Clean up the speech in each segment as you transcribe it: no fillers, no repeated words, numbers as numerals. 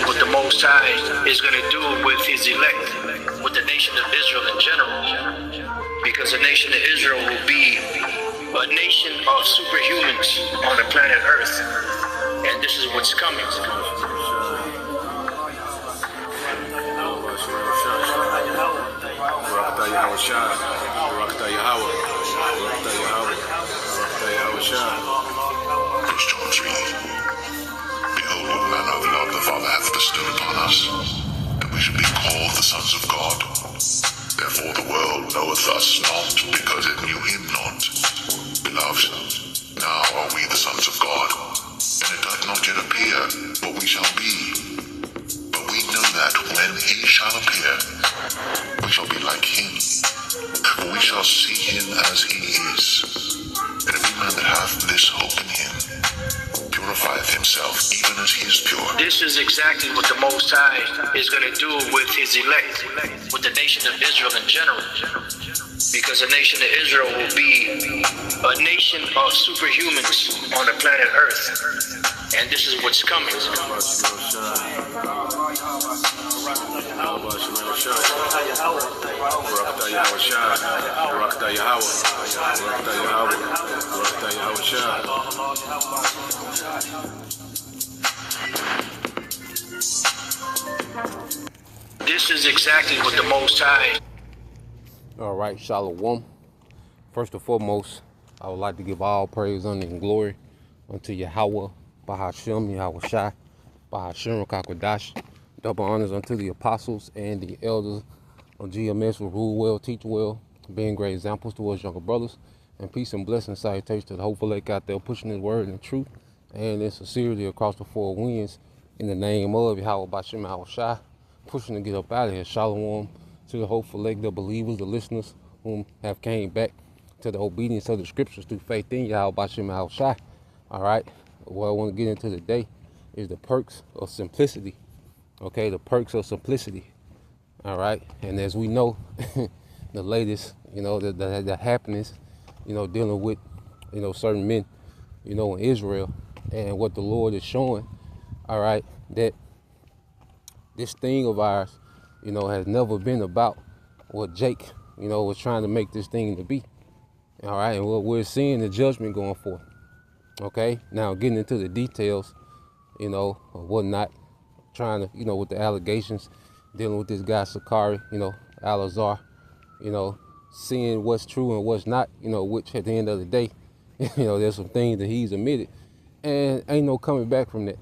what the Most High is going to do with his elect, with the nation of Israel in general. Because the nation of Israel will be a nation of superhumans on the planet Earth. And this is what's coming. Verse 23. Behold, what manner of love the Father hath bestowed upon us, that we should be called the sons of God. Therefore the world knoweth us not, because it knew him not. Beloved, now are we the sons of God, and it doth not yet appear what we shall be. But we know that when he shall appear, we shall be like him, for we shall see him as he is. And every man that hath this hope in him purifieth himself, even as he is pure. This is exactly what the Most High is going to do with his elect, with the nation of Israel in general. Because the nation of Israel will be a nation of superhumans on the planet Earth. And this is what's coming. This is exactly what the Most High. All right, Shalom. First and foremost, I would like to give all praise, honor, and glory unto Yahweh, Bahashem, Yahweh Shai, Bahashem, Rakakwadash. Double honors unto the apostles and the elders of GMS who rule well, teach well, being great examples towards younger brothers. And peace and blessing salutations to the hopeful lake out there pushing his word and truth and in sincerity across the four winds in the name of Yahweh Bahashem, Yahweh Shai, pushing to get up out of here. Shalom to the hopeful lake, the believers, the listeners whom have came back to the obedience of the scriptures through faith in Yahweh Bahashem, Yahweh Shai. All right, what I want to get into today is the perks of simplicity. Okay, the perks of simplicity. All right, and as we know, the latest, the happenings, dealing with, certain men, in Israel, and what the Lord is showing. All right, that this thing of ours, has never been about what Jake, was trying to make this thing to be. All right, and what we're seeing the judgment going forth. Okay, now getting into the details, of whatnot, trying to, with the allegations, dealing with this guy Sakari, Al-Azhar, seeing what's true and what's not, which at the end of the day, there's some things that he's admitted, and ain't no coming back from that,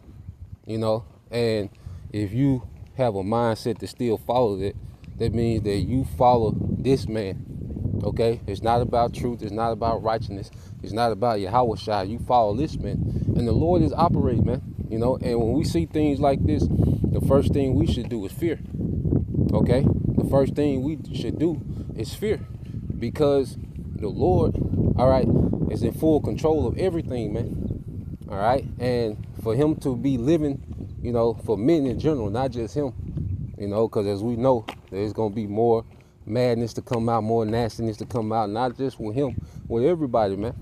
and if you have a mindset to still follow that, that means that you follow this man. Okay, it's not about truth, it's not about righteousness, it's not about Yahweh Shai. You follow this man, and the Lord is operating, man. And when we see things like this, the first thing we should do is fear. Okay, the first thing we should do is fear, because the Lord, all right, is in full control of everything, man. All right, and for him to be living, for men in general, not just him, because as we know, there's gonna be more madness to come out, more nastiness to come out, not just with him, with everybody, man.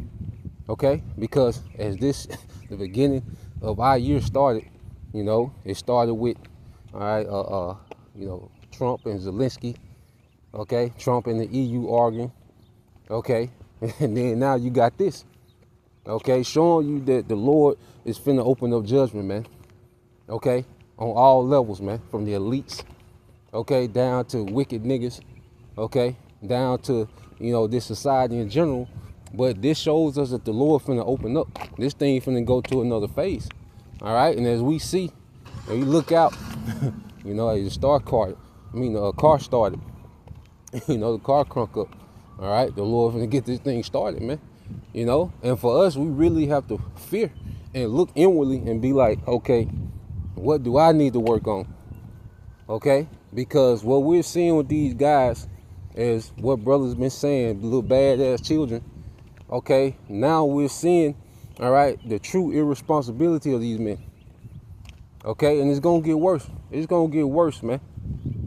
Okay, because as the beginning of our year started, it started with, all right, Trump and Zelensky, okay, Trump and the EU arguing, okay, and then now you got this, okay, showing you that the Lord is finna open up judgment, man, okay, on all levels, man, from the elites, okay, down to wicked niggas, okay, down to, this society in general. But this shows us that the Lord finna open up. This thing finna go to another phase. All right, and as we see, and you look out, as the car started, the car crunk up. All right, the Lord finna get this thing started, man. And for us, we really have to fear and look inwardly and be like, okay, what do I need to work on? Okay, because what we're seeing with these guys is what brothers been saying, little badass children. Okay, now we're seeing, all right, the true irresponsibility of these men. Okay, and it's gonna get worse. It's gonna get worse, man.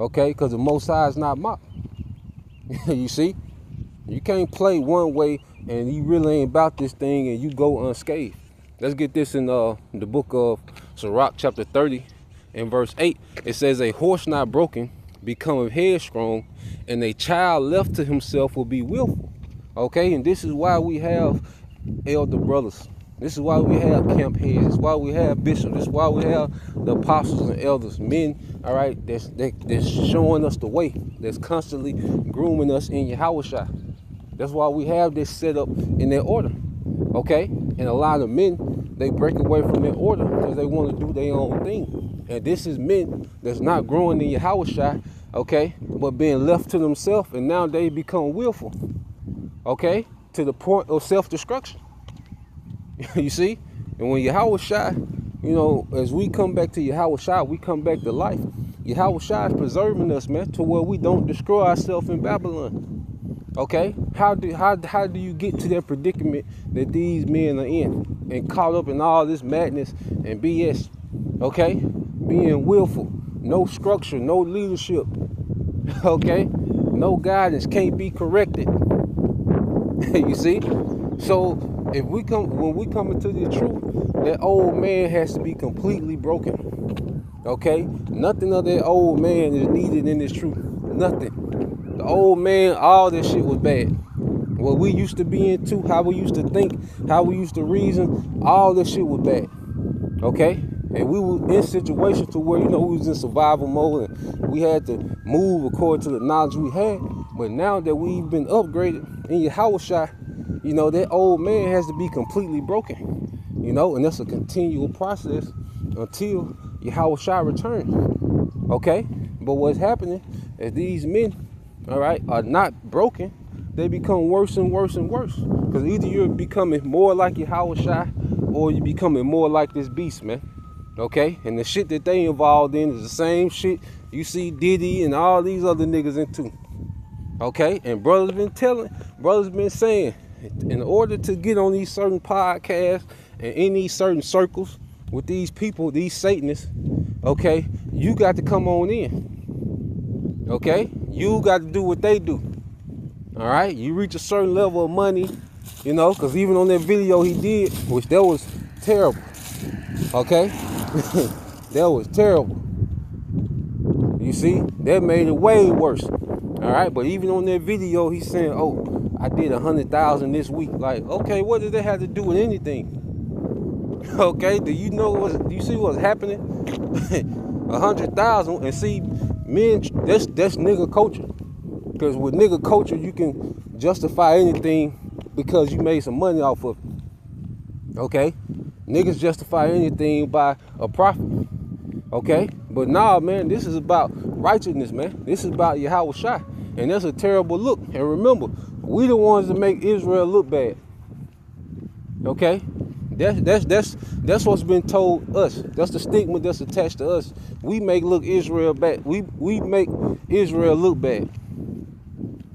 Okay, because the Most High is not mocked. You see, you can't play one way and you really ain't about this thing and you go unscathed. Let's get this in the book of Sirach, chapter 30 in verse 8, it says, a horse not broken becometh headstrong, and a child left to himself will be willful. Okay, and this is why we have elder brothers. This is why we have camp heads. This is why we have bishops. This is why we have the apostles and elders, men, all right, that's showing us the way, that's constantly grooming us in Yahushua. That's why we have this set up in their order, okay? And a lot of men, they break away from their order because they want to do their own thing. And this is men that's not growing in Yahushua, okay, but being left to themselves, and now they become willful, okay, to the point of self-destruction. You see? And when Yahushua, you know, as we come back to Yahushua, we come back to life. Yahushua is preserving us, man, to where we don't destroy ourselves in Babylon. Okay? How do you get to that predicament that these men are in and caught up in all this madness and BS? Okay? Being willful, no structure, no leadership. Okay? No guidance, can't be corrected. You see? So if when we come into the truth, that old man has to be completely broken. Okay? Nothing of that old man is needed in this truth. Nothing. The old man, all this shit was bad. What we used to be into, how we used to think, how we used to reason, all this shit was bad. Okay? And we were in situations to where, you know, we was in survival mode and we had to move according to the knowledge we had. But now that we've been upgraded in Yahushua, you know, that old man has to be completely broken, you know, and that's a continual process until Yahushua returns, okay? But what's happening is these men, all right, are not broken. They become worse and worse and worse, because either you're becoming more like Yahushua or you're becoming more like this beast, man, okay? And the shit that they involved in is the same shit you see Diddy and all these other niggas into, okay? And brothers been saying, in order to get on these certain podcasts and in these certain circles with these people, these Satanists, okay, you got to come on in, okay? You got to do what they do, all right? You reach a certain level of money, you know, because even on that video he did, which that was terrible, okay? That was terrible. You see, that made it way worse, all right? But even on that video, he's saying, oh, I did 100,000 this week. Like, okay, what does that have to do with anything? Okay, do you see what's happening? 100,000, and see, men, that's nigga culture. Because with nigga culture, you can justify anything because you made some money off of it. Okay, niggas justify anything by a profit. Okay, but nah, man, this is about righteousness, man. This is about Yahushua, and that's a terrible look. And remember, we the ones that make Israel look bad. Okay? That's what's been told us. That's the stigma that's attached to us. We make look Israel bad. We make Israel look bad.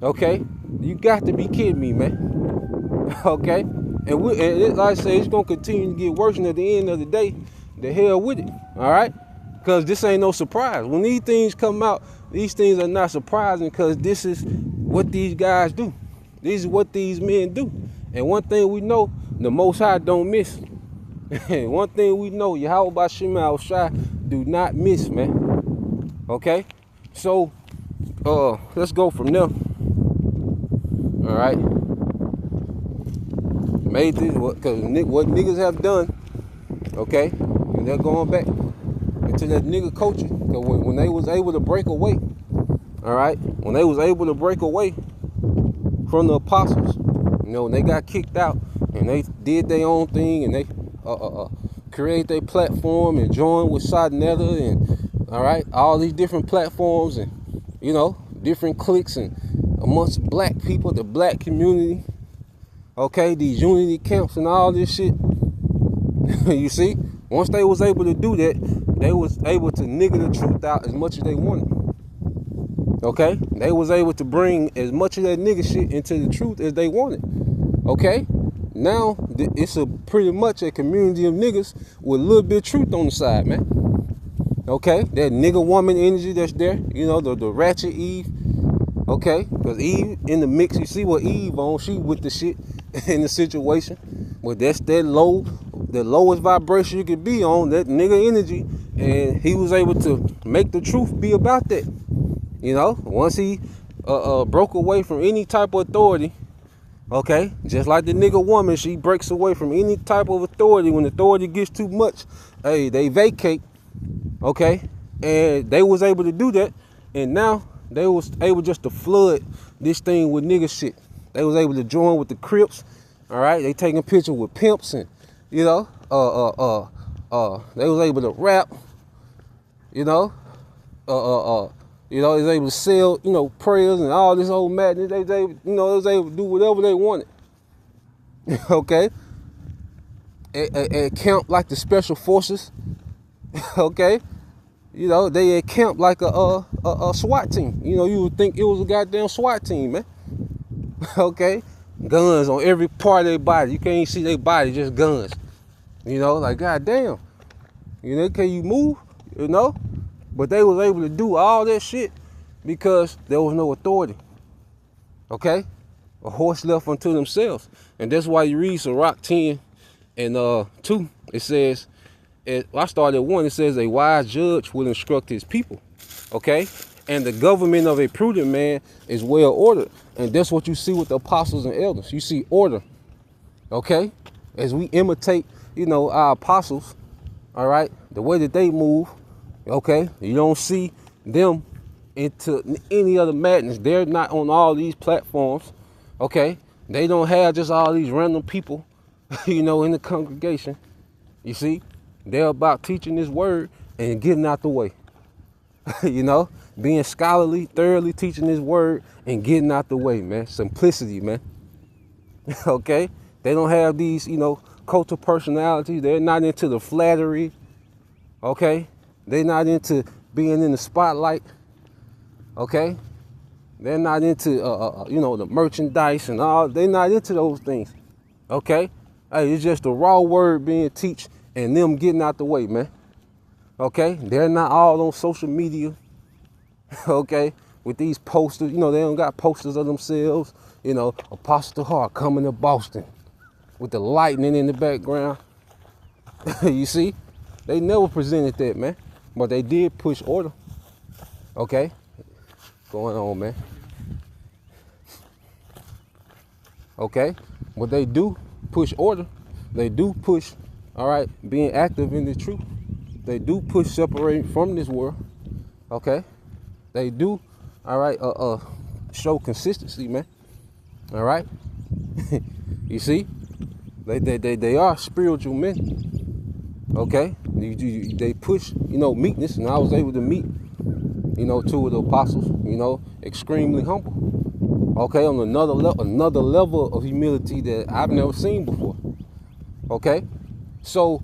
Okay? You got to be kidding me, man. Okay? And like I say, it's gonna continue to get worse, and at the end of the day, the hell with it. Alright? Because this ain't no surprise. When these things come out, these things are not surprising, because this is what these guys do. This is what these men do. And one thing we know, the Most High don't miss. One thing we know, Yahweh Bashim Al-Shai do not miss, man. Okay? So, let's go from there. All right? Made this, because what niggas have done, okay? And they're going back into that nigga culture. Because when they was able to break away, all right? When they was able to break away from the apostles, you know, when they got kicked out and they did their own thing and they created their platform and joined with Sadnetta and, all right, all these different platforms and, you know, different cliques and amongst black people, the black community, okay, these unity camps and all this shit. You see, once they was able to do that, they was able to nigger the truth out as much as they wanted. Okay, they was able to bring as much of that nigga shit into the truth as they wanted. Okay, now it's a pretty much a community of niggas with a little bit of truth on the side, man. Okay, that nigga woman energy that's there, you know, the ratchet Eve. Okay, because Eve in the mix, you see what Eve on, she with the shit in the situation. But that's that low, the lowest vibration you can be on, that nigga energy. And he was able to make the truth be about that. You know, once he broke away from any type of authority, okay, just like the nigga woman, she breaks away from any type of authority. When authority gets too much, hey, they vacate, okay, and they was able to do that, and now they was able just to flood this thing with nigga shit. They was able to join with the Crips, all right. They taking pictures with pimps, and you know, they was able to rap, you know, you know, they was able to sell, you know, prayers and all this old madness. They you know, they was able to do whatever they wanted. Okay. At camp like the special forces. Okay. You know, they at camp like a SWAT team. You know, you would think it was a goddamn SWAT team, man. Okay. Guns on every part of their body. You can't even see their body, just guns. You know, like goddamn. You know, can you move? You know? But they was able to do all that shit because there was no authority. Okay? A horse left unto themselves. And that's why you read Sirach 10 and 2. It says, I started at 1, it says a wise judge will instruct his people. Okay? And the government of a prudent man is well ordered. And that's what you see with the apostles and elders. You see order. Okay? As we imitate, you know, our apostles, all right, the way that they move, okay, you don't see them into any other madness. They're not on all these platforms, okay? They don't have just all these random people, you know, in the congregation. You see, they're about teaching this word and getting out the way. You know, being scholarly, thoroughly teaching this word and getting out the way, man. Simplicity, man. Okay? They don't have these, you know, cult of personalities. They're not into the flattery. Okay? They're not into being in the spotlight. Okay? They're not into, you know, the merchandise and all. They're not into those things. Okay? Hey, it's just the raw word being teach and them getting out the way, man. Okay? They're not all on social media. Okay? With these posters. You know, they don't got posters of themselves. You know, Apostle Hart coming to Boston with the lightning in the background. You see? They never presented that, man. But they did push order. Okay? Going on, man. Okay? But they do push order. They do push, all right, being active in the truth. They do push separating from this world. Okay? They do, all right, show consistency, man. All right? You see? They are spiritual men. Okay? They push, you know, meekness, and I was able to meet, you know, 2 of the apostles, you know, extremely humble. Okay, on another level of humility that I've never seen before. Okay? So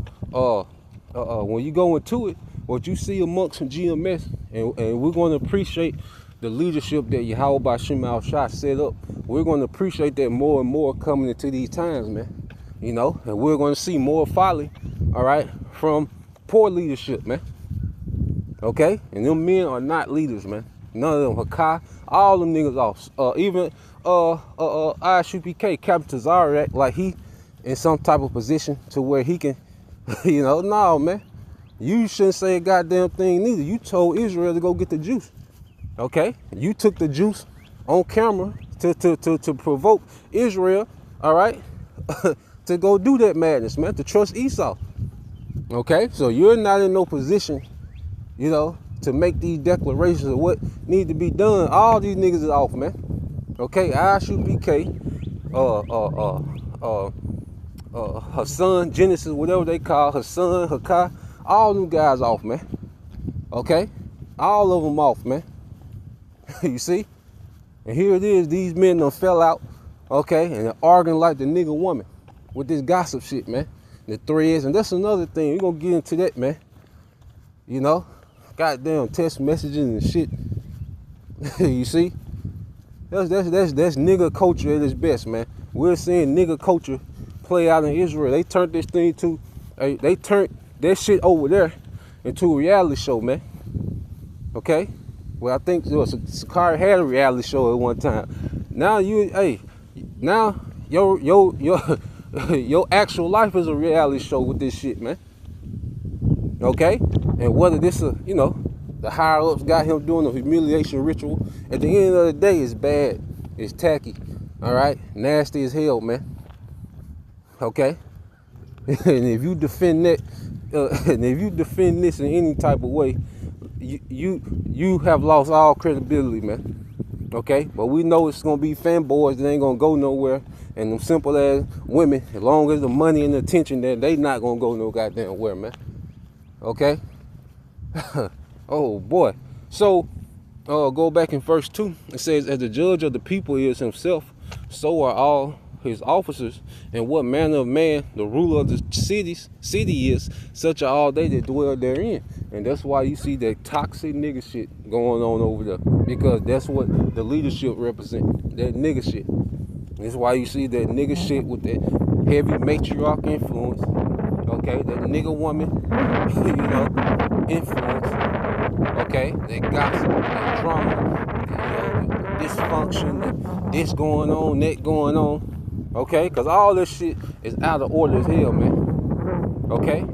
when you go into it, what you see amongst GMS, and we're going to appreciate the leadership that Yahweh Bashim Al-Shah set up. We're going to appreciate that more and more coming into these times, man. You know, and we're going to see more folly, all right, from poor leadership, man. Okay? And them men are not leaders, man. None of them. Hakai, all them niggas off. Even ISUPK, Captain Tazariak, like he in some type of position to where he can, you know, no, man. You shouldn't say a goddamn thing neither. You told Israel to go get the juice. Okay? You took the juice on camera to provoke Israel, all right, to go do that madness, man, to trust Esau. Okay? So you're not in no position, you know, to make these declarations of what need to be done. All these niggas is off, man. Okay? ISUPK, her son, Genesis, whatever they call her son, Hakai, all them guys off, man. Okay? All of them off, man. You see? And here it is, these men done fell out, okay, and they're arguing like the nigga woman with this gossip shit, man. The threads, and that's another thing. We're gonna get into that, man. You know? Goddamn text messages and shit. You see? That's nigga culture at its best, man. We're seeing nigga culture play out in Israel. They turned this thing to, they turned that shit over there into a reality show, man. Okay? Well, I think Sakari had a reality show at one time. Now now your actual life is a reality show with this shit, man. Okay? And whether this, the higher ups got him doing a humiliation ritual, at the end of the day, it's bad. It's tacky. All right? Nasty as hell, man. Okay? And if you defend that, and if you defend this in any type of way, you have lost all credibility, man. Okay? But we know it's gonna be fanboys that ain't gonna go nowhere, and them simple ass women, as long as the money and the attention there, they not gonna go no goddamn where, man. Okay? Oh boy. So go back in verse 2. It says, as the judge of the people is himself, so are all his officers, and what manner of man the ruler of the city is, such are all they that dwell therein. And that's why you see that toxic nigga shit going on over there, because that's what the leadership represent, that nigga shit. That's why you see that nigga shit with that heavy matriarch influence, okay, that nigga woman, influence, okay, that gossip, that drama, that, dysfunction, that this going on, that going on. Okay, because all this shit is out of order as hell, man. Okay,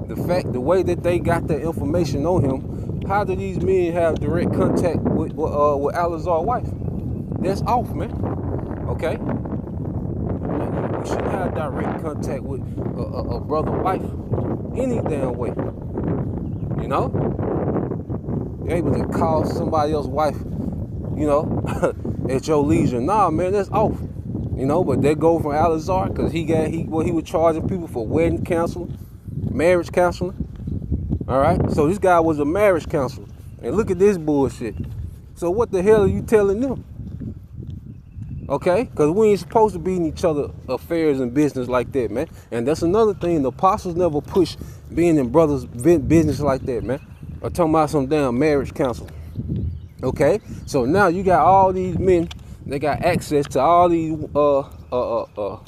the way that they got that information on him, how do these men have direct contact with Alazar's wife? That's off, man. Okay, you shouldn't have direct contact with a brother wife any damn way. You know, you're able to call somebody else's wife, at your leisure. Nah, man, that's off. But they go from Alazar because he was charging people for wedding counseling, marriage counseling. All right, so this guy was a marriage counselor, and look at this bullshit. So what the hell are you telling them? Okay, because we ain't supposed to be in each other's affairs and business like that, man. And that's another thing. The apostles never push being in brothers' business like that, man. Or talking about some damn marriage counseling. Okay, so now you got all these men. They got access to all these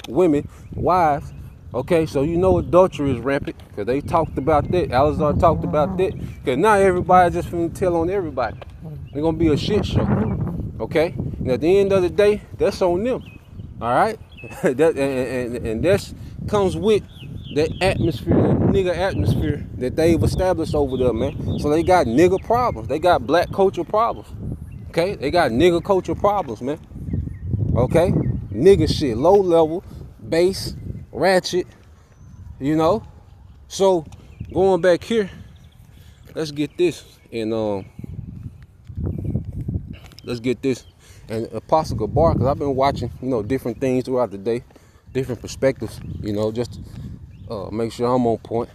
women, wives. Okay, so adultery is rampant because they talked about that. Alazar talked about that. Because now everybody just finna tell on everybody. It's gonna be a shit show. Okay, and at the end of the day, that's on them. All right, and that comes with that atmosphere, that nigga atmosphere that they've established over there, man. So they got nigga problems. They got black culture problems. Okay, they got nigga culture problems, man. Okay, nigga shit, low level, base, ratchet, So going back here, let's get this, and And Apostle Gabar, because I've been watching, different things throughout the day, different perspectives, just to make sure I'm on point,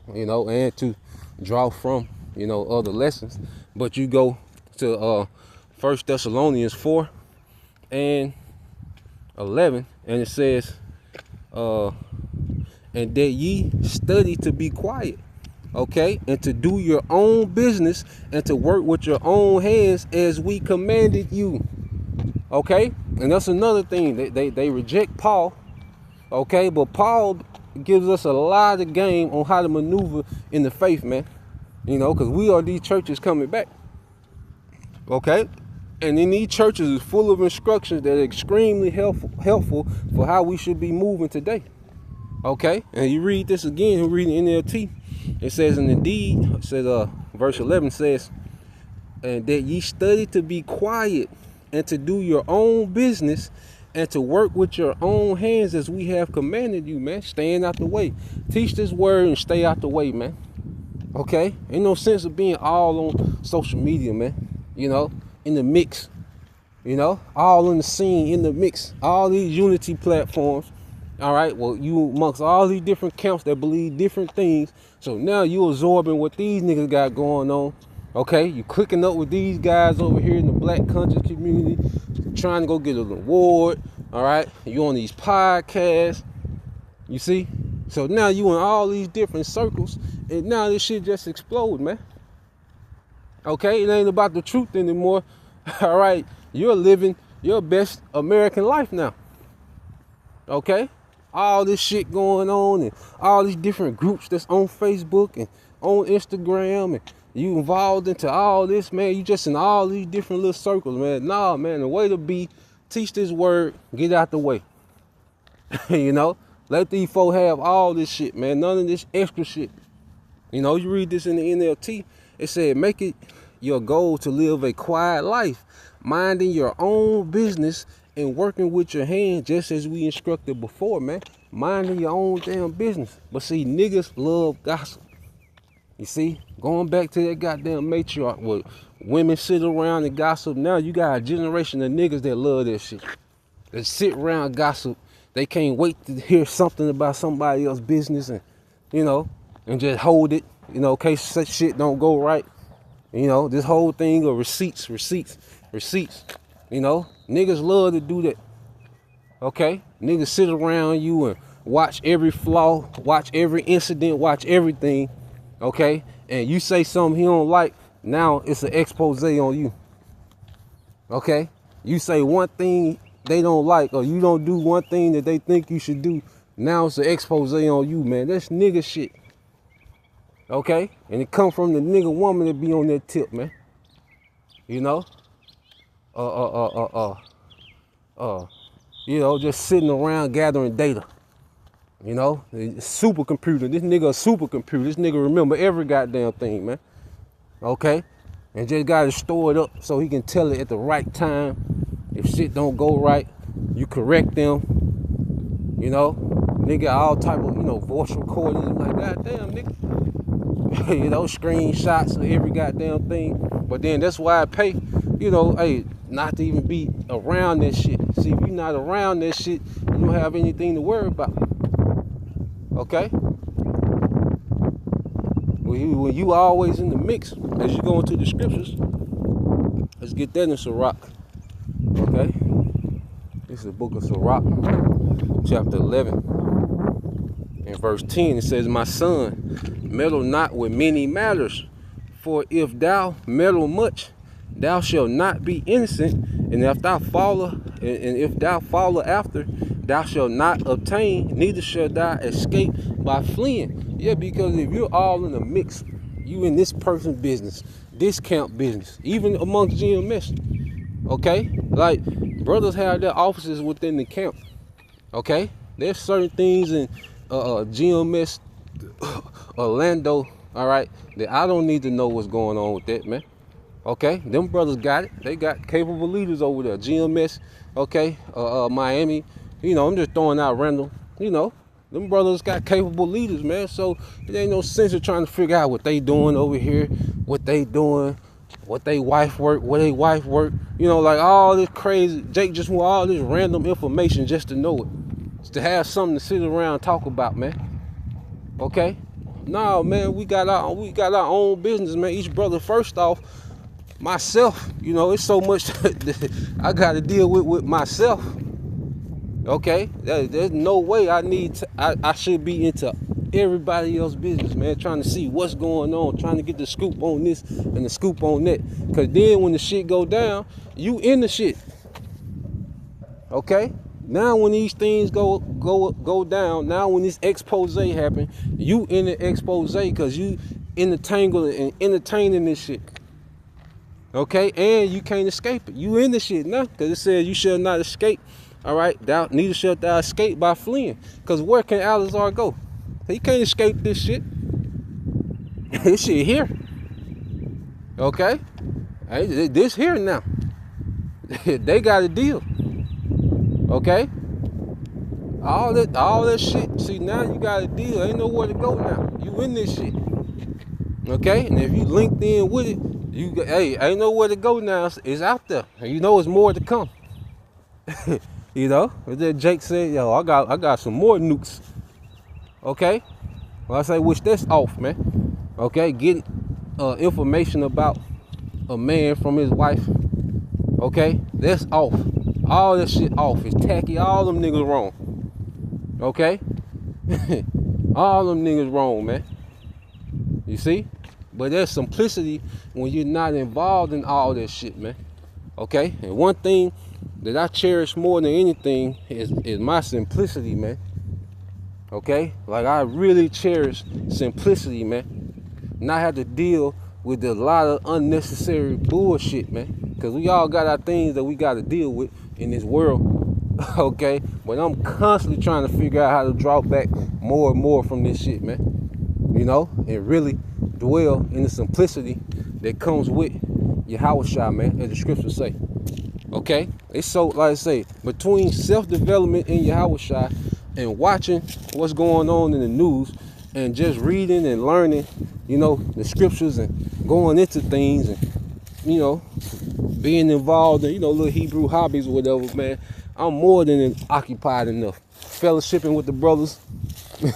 and to draw from, other lessons. But you go to 1 Thessalonians 4 and 11, and it says, and that ye study to be quiet, okay, and to do your own business and to work with your own hands as we commanded you, okay. And that's another thing, they reject Paul, okay, but Paul gives us a lot of game on how to maneuver in the faith, man, because we are these churches coming back, okay. And in these churches is full of instructions that are extremely helpful for how we should be moving today. Okay? And you read this again, you read the NLT. It says, and indeed, it says, verse 11 says, and that ye study to be quiet and to do your own business and to work with your own hands as we have commanded you, man. Staying out the way. Teach this word and stay out the way, man. Okay? Ain't no sense of being all on social media, man. In the mix, all in the scene, in the mix, all these unity platforms. All right, well, you amongst all these different camps that believe different things. So now you absorbing what these niggas got going on. Okay, you clicking up with these guys over here in the black conscious community, trying to go get an award. All right, you on these podcasts, you see. So now you in all these different circles, and now this shit just explode, man. Okay, it ain't about the truth anymore. All right, you're living your best American life now. Okay, all this shit going on and all these different groups that's on Facebook and on Instagram, and you involved into all this, man. You just in all these different little circles, man. Nah, man, the way to be, teach this word, get out the way. Let these folk have all this shit, man. None of this extra shit. You know, you read this in the NLT, it said, make it your goal to live a quiet life, minding your own business and working with your hands, just as we instructed before, man. Minding your own damn business. But see, niggas love gossip. You see, going back to that goddamn matriarch where women sit around and gossip. Now you got a generation of niggas that love that shit. That sit around gossip. They can't wait to hear something about somebody else's business and, you know, and just hold it, you know, in case such shit don't go right. You know, this whole thing of receipts. You know, niggas love to do that. Okay? Niggas sit around you and watch every flaw, watch every incident, watch everything. Okay? And you say something he don't like, now it's an expose on you. Okay? You say one thing they don't like, or you don't do one thing that they think you should do, now it's an expose on you, man. That's nigga shit. Okay? And it come from the nigga woman that be on that tip, man. You know? You know, just sitting around gathering data. You know? Supercomputer. This nigga a supercomputer. This nigga remember every goddamn thing, man. Okay? And just gotta store it up so he can tell it at the right time. If shit don't go right, you correct them. You know? Nigga, all type of, you know, voice recordings. Like, goddamn, nigga. You know, screenshots of every goddamn thing. But then that's why I pay, you know, hey, not to even be around that shit. See, if you're not around that shit, you don't have anything to worry about. Okay? When you always in the mix, as you go into the scriptures, let's get that in Sirach. Okay? This is the book of Sirach, chapter 11. In verse 10, it says, my son, meddle not with many matters, for if thou meddle much, thou shalt not be innocent, and if thou follow after, thou shalt not obtain, neither shalt thou escape by fleeing. Yeah, because if you're all in a mix, you in this person's business, this camp business, even amongst GMS, okay? Like, brothers have their offices within the camp, okay? There's certain things in GMS Orlando, all right, that I don't need to know what's going on with that, man. Okay, them brothers got it. They got capable leaders over there. GMS, okay, Miami. You know, I'm just throwing out random. You know, them brothers got capable leaders, man. So it ain't no sense of trying to figure out what they doing over here, what they doing, what they wife work, where they wife work. You know, like all this crazy. Jake just want all this random information just to know it. To have something to sit around and talk about, man. Okay? No, man, we got our own business, man. Each brother, first off, myself, you know, it's so much I got to deal with myself. Okay? There's no way I should be into everybody else's business, man, trying to see what's going on, trying to get the scoop on this and the scoop on that. Because then when the shit go down, you in the shit. Okay? Now when these things go down, now when this expose happen, you in the expose because you in the tangle and entertaining this shit. Okay, and you can't escape it. You in the shit now because it says you shall not escape. All right, neither shall thou escape by fleeing. Because where can Alazar go? He can't escape this shit. This shit here. Okay, hey, this here now. They got a deal. Okay? All that shit. See, now you got a deal. Ain't nowhere to go now. You in this shit. Okay? And if you linked in with it, ain't nowhere to go now. It's out there. And you know it's more to come. You know? That Jake said, yo, I got some more nukes. Okay? Well, I say, which that's off, man. Okay? Getting information about a man from his wife. Okay? That's off. All that shit off. It's tacky. All them niggas wrong. Okay? All them niggas wrong, man. You see? But there's simplicity when you're not involved in all that shit, man. Okay? And one thing that I cherish more than anything is my simplicity, man. Okay? Like, I really cherish simplicity, man. Not have to deal with a lot of unnecessary bullshit, man. Because we all got our things that we got to deal with in this world, okay? But I'm constantly trying to figure out how to draw back more and more from this shit, man. you know, and really dwell in the simplicity that comes with Yahushua, man, as the scriptures say. Okay? It's so, like I say, between self-development in Yahushua and watching what's going on in the news and just reading and learning, you know, the scriptures and going into things and, you know, being involved in, you know, little Hebrew hobbies or whatever, man, I'm more than occupied enough. Fellowshipping with the brothers,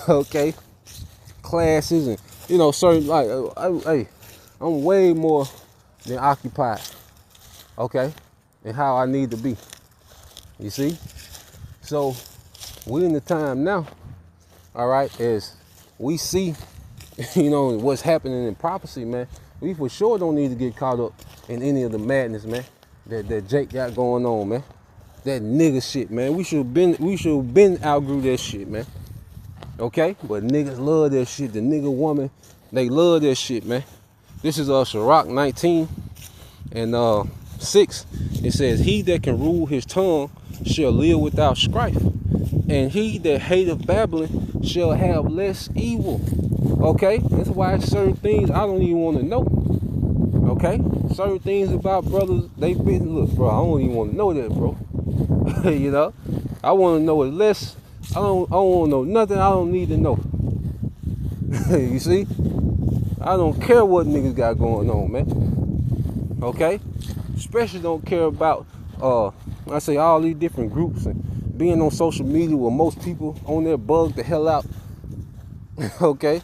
okay, classes and, you know, certain, like, hey, I'm way more than occupied, okay, and how I need to be, you see? So, we're in the time now, all right, as we see, you know, what's happening in prophecy, man, we for sure don't need to get caught up in any of the madness, man, that Jake got going on, man. That nigga shit, man. We should been outgrew that shit, man. Okay? But niggas love that shit. The nigga woman, they love that shit, man. This is Sirach 19 and 6. It says, he that can rule his tongue shall live without strife, and he that hateth babbling shall have less evil. Okay? That's why certain things I don't even want to know. Okay? Certain things about brothers, they been, look, bro, I don't even want to know that, bro. You know? I want to know it less. I don't want to know nothing I don't need to know. You see? I don't care what niggas got going on, man. Okay? Especially don't care about, I say, all these different groups and being on social media where most people on there bug the hell out. Okay?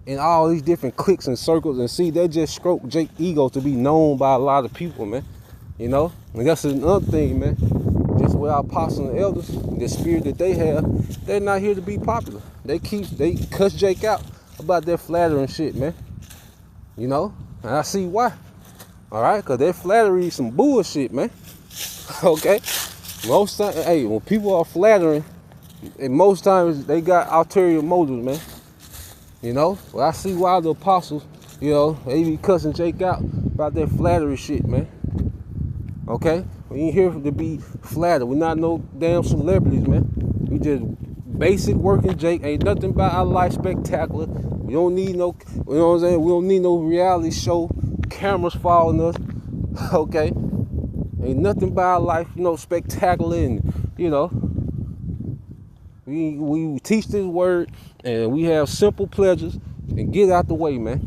And all these different cliques and circles, and see, they just stroke Jake's ego to be known by a lot of people, man. You know? And that's another thing, man. Just with our apostles and elders, the spirit that they have, they're not here to be popular. They cuss Jake out about their flattering shit, man. You know? And I see why. Alright? Because their flattery is some bullshit, man. Okay? Most times, hey, when people are flattering, and most times they got ulterior motives, man. You know? Well, I see why the apostles, you know, they be cussing Jake out about their flattery shit, man. Okay? We ain't here to be flattered. We're not no damn celebrities, man. We just basic working Jake. Ain't nothing about our life spectacular. We don't need no, you know what I'm saying? We don't need no reality show, cameras following us. Okay? Ain't nothing about our life, you know, spectacular and, you know. We teach this word and we have simple pleasures and get out the way, man.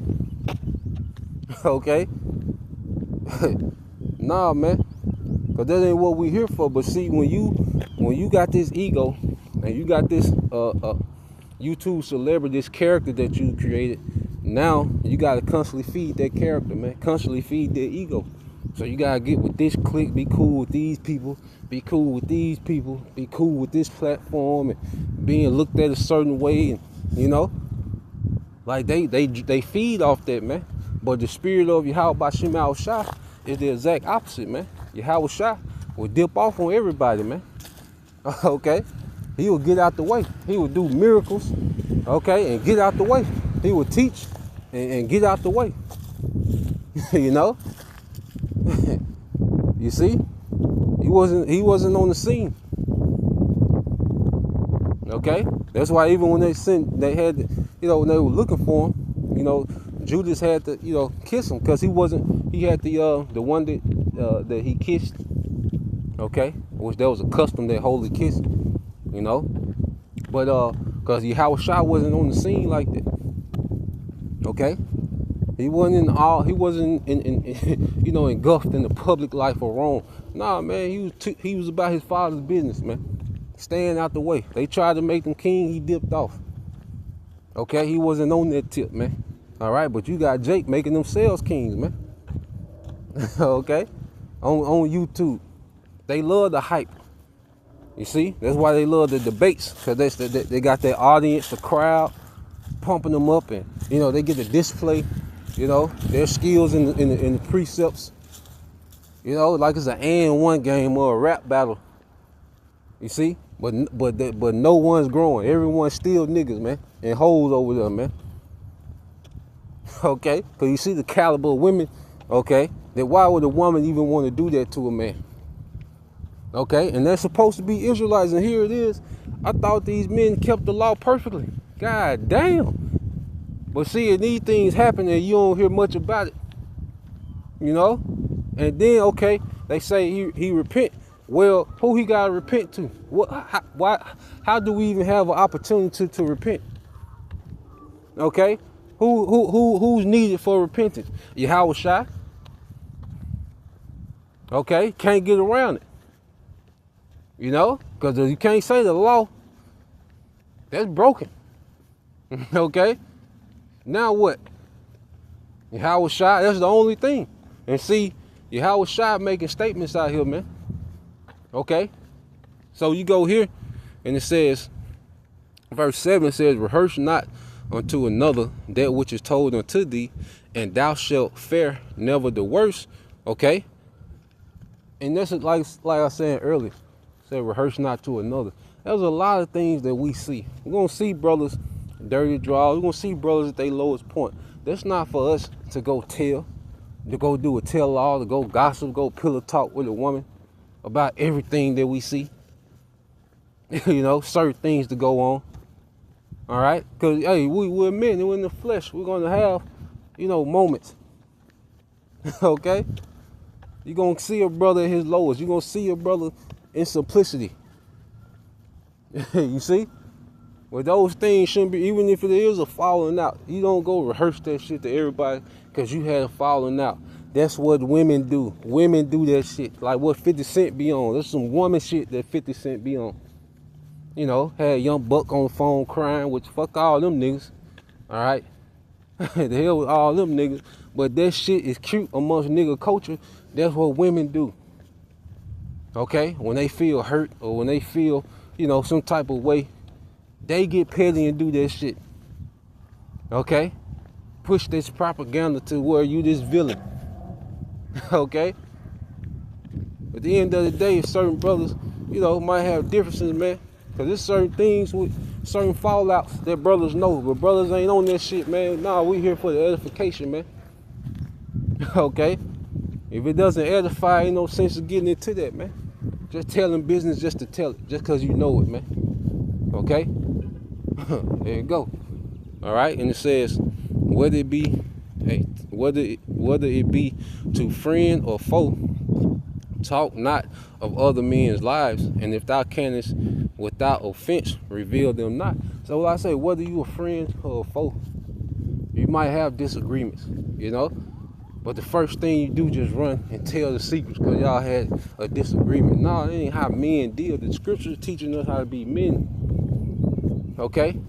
Okay? Nah, man. Cause that ain't what we here for. But see, when you got this ego and you got this YouTube celebrity, this character that you created, now you gotta constantly feed that character, man. Constantly feed their ego. So you gotta get with this clique, be cool with these people, be cool with these people, be cool with this platform, and being looked at a certain way, and you know, like they feed off that, man. But the spirit of Yahweh Shema Shah is the exact opposite, man. Yahweh Shah will dip off on everybody, man. Okay, he will get out the way. He will do miracles, okay, and get out the way. He will teach and get out the way. You know. You see, he wasn't on the scene. Okay, that's why even when they had, you know, when they were looking for him, you know, Judas had to, you know, kiss him because he had the one that he kissed. Okay, which there was a custom, that holy kiss, you know, but because Yahweh Shah wasn't on the scene like that. Okay. He wasn't in you know, engulfed in the public life of Rome. Nah, man, he was about his father's business, man. Staying out the way. They tried to make him king, he dipped off. Okay, he wasn't on that tip, man. All right, but you got Jake making themselves kings, man. Okay, on YouTube, they love the hype. You see, that's why they love the debates, because they got their audience, the crowd, pumping them up, and you know, they get to display, you know, their skills in the precepts. You know, like it's an and one game or a rap battle. You see, but no one's growing. Everyone's still niggas, man, and hoes over there, man. Okay, because you see the caliber of women. Okay, then why would a woman even want to do that to a man? Okay, and they're supposed to be Israelites, and here it is. I thought these men kept the law perfectly. God damn. But see, these things happen and you don't hear much about it. You know? And then, okay, they say he repent. Well, who he got to repent to? How do we even have an opportunity to repent? Okay? Who's needed for repentance? Yahweh Shai. Okay? Can't get around it. You know? Because you can't say the law. That's broken. Okay? Now what? Yahweh Shai, that's the only thing. And see, Yahweh Shai making statements out here, man. Okay? So you go here, and it says, verse 7 says, rehearse not unto another that which is told unto thee, and thou shalt fare never the worse. Okay? And that's like I said earlier. Said rehearse not to another. There's a lot of things that we see. We're going to see brothers dirty draws. We're going to see brothers at their lowest point. That's not for us to go tell, to go do a tell-all, to go gossip, go pillow talk with a woman about everything that we see. You know, certain things to go on. All right? Because, hey, we're men. We're in the flesh. We're going to have, you know, moments. Okay? You're going to see a brother at his lowest. You're going to see a brother in simplicity. You see? Well, those things shouldn't be, even if it is a falling out, you don't go rehearse that shit to everybody because you had a falling out. That's what women do. Women do that shit. Like what 50 Cent be on. There's some woman shit that 50 Cent be on. You know, had Young Buck on the phone crying, which fuck all them niggas. All right? The hell with all them niggas. But that shit is cute amongst nigga culture. That's what women do. Okay? When they feel hurt or when they feel, you know, some type of way, they get petty and do that shit. Okay? Push this propaganda to where you this villain. Okay? At the end of the day, certain brothers, you know, might have differences, man. Because there's certain things with certain fallouts that brothers know. But brothers ain't on that shit, man. Nah, we here for the edification, man. Okay? If it doesn't edify, ain't no sense of getting into that, man. Just telling business just to tell it. Just because you know it, man. Okay? There you go. All right? And it says, whether it be to friend or foe, talk not of other men's lives, and if thou canst without offense reveal them not. So I say, whether you a friend or a foe, you might have disagreements, you know, but the first thing you do just run and tell the secrets because y'all had a disagreement. No, it ain't how men deal. The scriptures teaching us how to be men. Okay?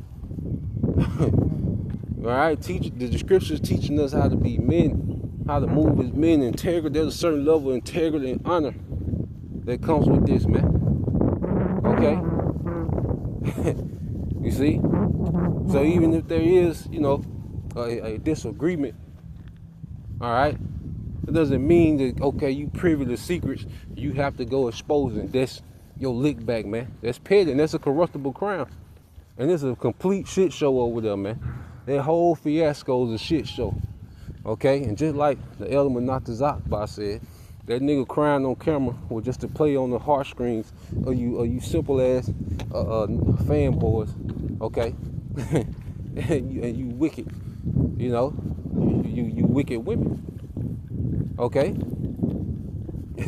All right, the scriptures teaching us how to be men, how to move as men, integrity. There's a certain level of integrity and honor that comes with this, man. Okay? You see? So even if there is, you know, a disagreement, all right, it doesn't mean that, okay, you privy to secrets, you have to go exposing. That's your lick back, man. That's petty, and that's a corruptible crown. And it's a complete shit show over there, man. That whole fiasco is a shit show. Okay? And just like the Elder Monatazakba said, that nigga crying on camera was just to play on the heartstrings of you simple ass fanboys. Okay? and you wicked, you know, you wicked women. Okay?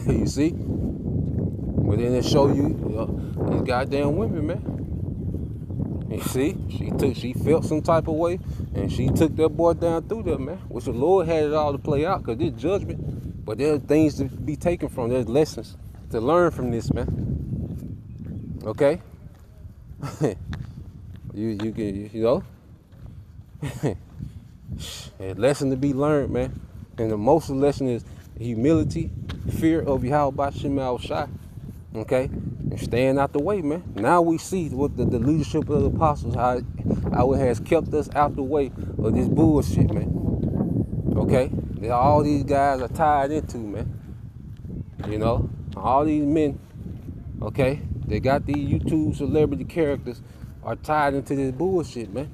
You see? But then it show you these goddamn women, man. You see, she felt some type of way, and she took that boy down through there, man. Which the Lord had it all to play out, because it's judgment. But there's things to be taken from. There's lessons to learn from this, man. Okay? you can, you know. A lesson to be learned, man. And the most lesson is humility, fear of Yahweh Shema Shai. Okay? And staying out the way, man. Now we see what the leadership of the apostles, how it has kept us out the way of this bullshit, man. Okay? All these guys are tied into, man. You know? All these men, okay? They got these YouTube celebrity characters are tied into this bullshit, man.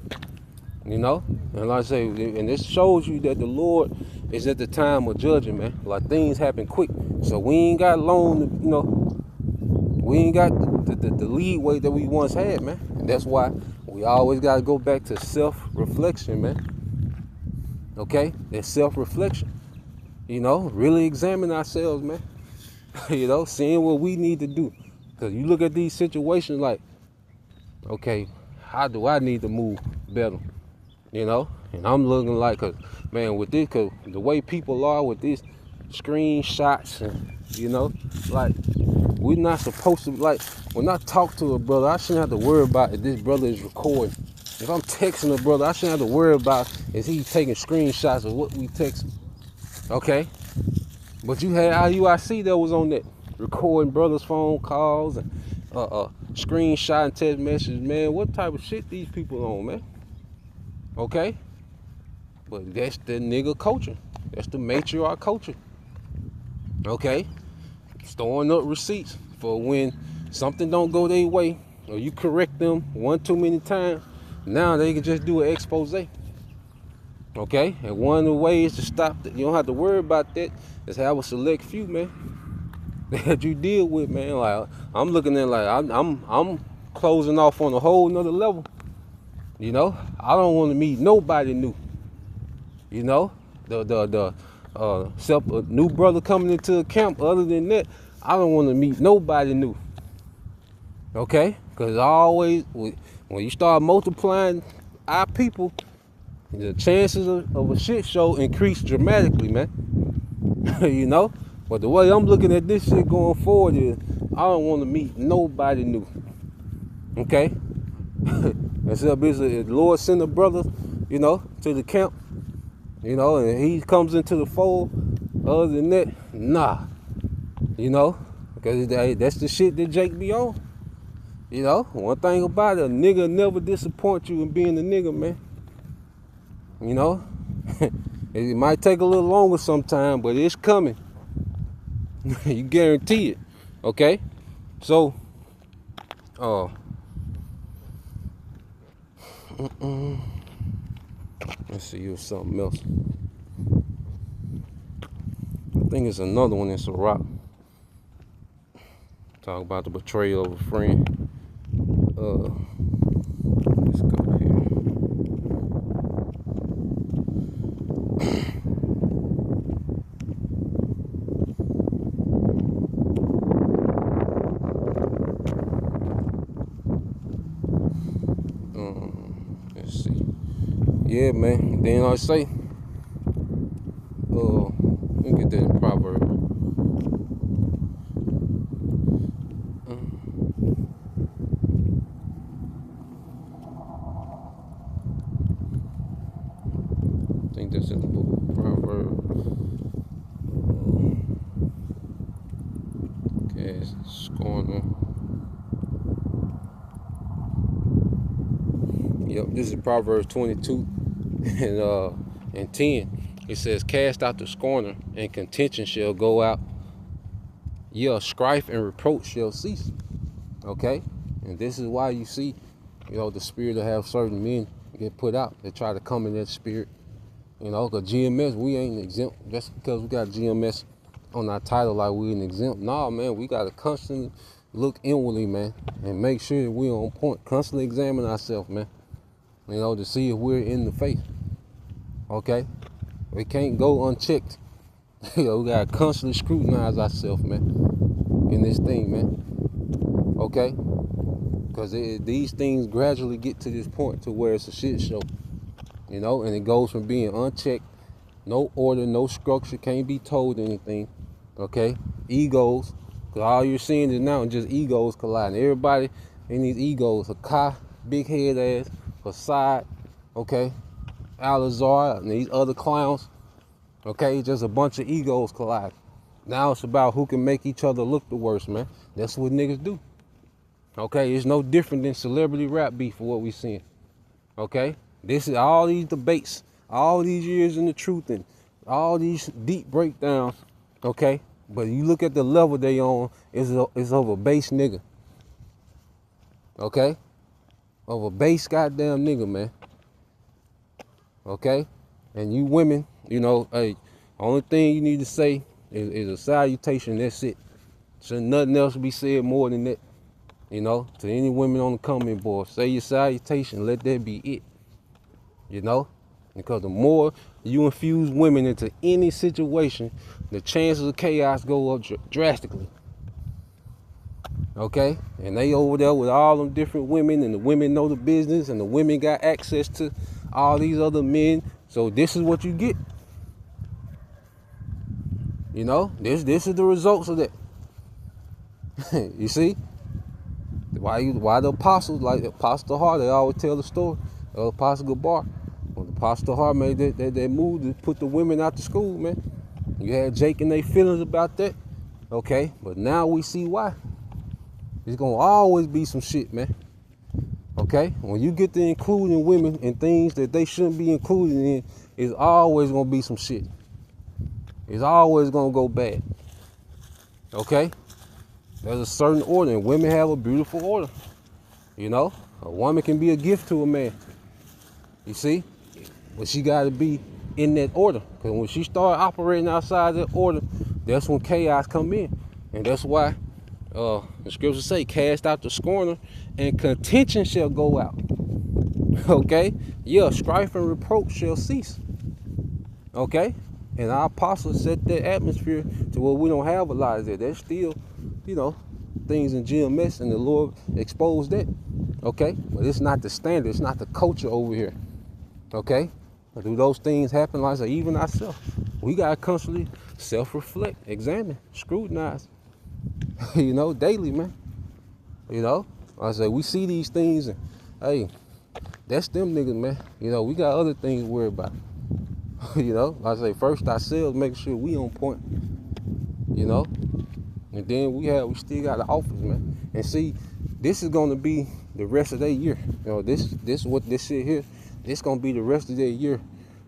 You know? And like I say, and this shows you that the Lord is at the time of judging, man. Like things happen quick. So we ain't got long, you know, we ain't got the leeway that we once had, man. And that's why we always got to go back to self-reflection, man. Okay? That self-reflection. You know, really examine ourselves, man. You know, seeing what we need to do. Because you look at these situations like, okay, how do I need to move better? You know? And I'm looking like, man, with this, cause the way people are with these screenshots and, you know, like, we're not supposed to, like, when I talk to a brother, I shouldn't have to worry about if this brother is recording. If I'm texting a brother, I shouldn't have to worry about is he taking screenshots of what we text. Okay? But you had IUIC that was on that, recording brothers' phone calls and screenshotting text messages. Man, what type of shit these people on, man? Okay? But that's the nigga culture. That's the matriarch culture. Okay? Storing up receipts for when something don't go their way or you correct them one too many times. Now they can just do an expose. Okay? And one of the ways to stop that, you don't have to worry about that, is have a select few, man, that you deal with, man. Like, I'm looking at like I'm closing off on a whole nother level. You know? I don't want to meet nobody new. You know, except a new brother coming into a camp. Other than that, I don't want to meet nobody new. Okay? Because always, when you start multiplying our people, the chances of a shit show increase dramatically, man. You know? But the way I'm looking at this shit going forward is, I don't want to meet nobody new. Okay? Except if the Lord send a brother, you know, to the camp, you know, and he comes into the fold. Other than that, nah. You know, because that's the shit that Jake be on. You know, one thing about it, a nigga never disappoint you in being a nigga, man. You know, it might take a little longer sometime, but it's coming. You guarantee it. Okay? So, let's see, here's something else. I think it's another one in Sirach. Talk about the betrayal of a friend. Let's go here. Let's see. Yeah, man. Then I say, let me get that in Proverbs. I think that's in the book of Proverbs. Okay, it's Scorner. Yep, this is Proverbs 22 and 10. It says, cast out the scorner, and contention shall go out. Yeah, strife and reproach shall cease. Okay? And this is why you see, you know, the spirit to have certain men get put out. They try to come in that spirit. You know, because GMS, we ain't exempt. Just because we got GMS on our title like we ain't exempt. Nah, man, we got to constantly look inwardly, man, and make sure that we're on point. Constantly examine ourselves, man. You know, to see if we're in the faith. Okay? We can't go unchecked. You know, we gotta constantly scrutinize ourselves, man, in this thing, man. Okay? Because these things gradually get to this point to where it's a shit show. You know, and it goes from being unchecked, no order, no structure, can't be told anything. Okay? Egos. Because all you're seeing is now just egos colliding. Everybody in these egos, Hakai, big head ass, Hassad, okay, Al-Azhar, and these other clowns, okay, just a bunch of egos collide. Now it's about who can make each other look the worst, man. That's what niggas do. Okay, it's no different than celebrity rap beef for what we seeing. Okay, this is all these debates, all these years in the truth, and all these deep breakdowns. Okay, but you look at the level they on, is of a base nigga. Okay. Of a base goddamn nigga, man. Okay? And you women, you know, hey, only thing you need to say is a salutation, that's it. Should nothing else be said more than that. You know, to any women on the comment board, say your salutation, let that be it. You know? Because the more you infuse women into any situation, the chances of chaos go up drastically. Okay? And they over there with all them different women, and the women know the business, and the women got access to all these other men. So this is what you get. You know, this is the results of that. You see? Why the apostles, like Apostle Hart, they always tell the story of Apostle Gabar. When Apostle Hart made that move to put the women out to school, man. You had Jake and they feelings about that. Okay, but now we see why. There's gonna always be some shit, man. Okay? When you get to including women in things that they shouldn't be included in, it's always gonna be some shit. It's always gonna go bad. Okay? There's a certain order, and women have a beautiful order. You know? A woman can be a gift to a man. You see? But she gotta be in that order. Because when she start operating outside that order, that's when chaos come in. And that's why the scriptures say, cast out the scorner, and contention shall go out. Okay? Yeah, strife and reproach shall cease. Okay? And our apostles set that atmosphere to where we don't have a lot of that. There's still, you know, things in GMS, and the Lord exposed that. Okay? But it's not the standard. It's not the culture over here. Okay? But do those things happen? Like I say, even ourselves, we got to constantly self-reflect, examine, scrutinize, you know, daily, man. You know? Like I say, we see these things, and, hey, that's them niggas, man. You know, we got other things to worry about. You know, like I say, first ourselves, make sure we on point. You know, and then we still got the office, man. And see, this is gonna be the rest of their year. You know, this shit here, this gonna be the rest of their year